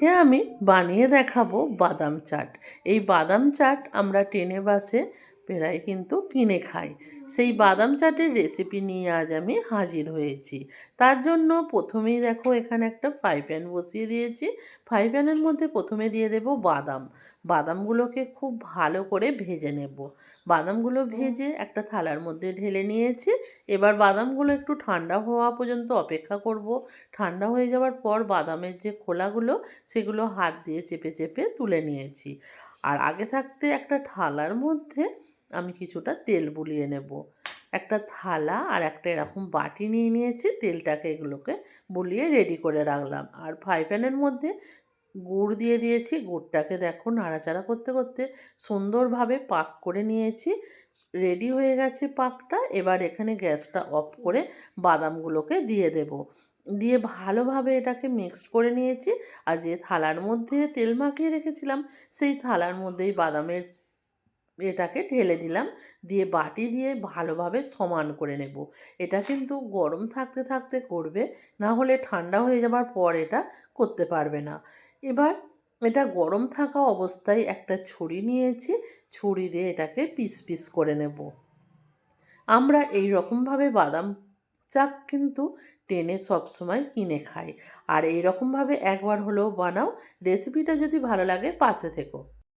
আজকে আমি বানিয়ে দেখাবো বাদাম চাট। এই বাদাম চাট আমরা ট্রেনে বাসে প্রায় কিন্তু কিনে খাই। সেই বাদাম চাটের রেসিপি নিয়ে আজ আমি হাজির হয়েছি। তার জন্য প্রথমেই দেখো এখানে একটা ফ্রাই প্যান বসিয়ে দিয়েছি। ফ্রাই প্যানের মধ্যে প্রথমে দিয়ে দেব বাদাম। বাদামগুলোকে খুব ভালো করে ভেজে নেব। বাদামগুলো ভেজে একটা থালার মধ্যে ঢেলে নিয়েছি। এবার বাদামগুলো একটু ঠান্ডা হওয়া পর্যন্ত অপেক্ষা করব। ঠান্ডা হয়ে যাওয়ার পর বাদামের যে খোলাগুলো সেগুলো হাত দিয়ে চেপে চেপে তুলে নিয়েছি। আর আগে থাকতে একটা থালার মধ্যে আমি কিছুটা তেল বুলিয়ে নেব। একটা থালা আর একটা এরকম বাটি নিয়ে নিয়েছি, তেলটাকে এগুলোকে বুলিয়ে রেডি করে রাখলাম। আর ফ্রাই প্যানের মধ্যে গুড় দিয়ে দিয়েছি। গুড়টাকে দেখো নাড়াচাড়া করতে করতে সুন্দরভাবে পাক করে নিয়েছি। রেডি হয়ে গেছে পাকটা। এবার এখানে গ্যাসটা অফ করে বাদামগুলোকে দিয়ে দেব। দিয়ে ভালোভাবে এটাকে মিক্সড করে নিয়েছি। আর যে থালার মধ্যে তেল মাখিয়ে রেখেছিলাম সেই থালার মধ্যেই বাদামের এটাকে ঢেলে দিলাম। দিয়ে বাটি দিয়ে ভালোভাবে সমান করে নেব। এটা কিন্তু গরম থাকতে থাকতে করবে, না হলে ঠান্ডা হয়ে যাবার পর এটা করতে পারবে না। এবার এটা গরম থাকা অবস্থায় একটা ছুরি নিয়েছি, ছুরি দিয়ে এটাকে পিস পিস করে নেব। আমরা এই রকমভাবে বাদাম চাক কিন্তু ট্রেনে সবসময় কিনে খাই। আর এই রকমভাবে একবার হলেও বানাও। রেসিপিটা যদি ভালো লাগে পাশে থেকো।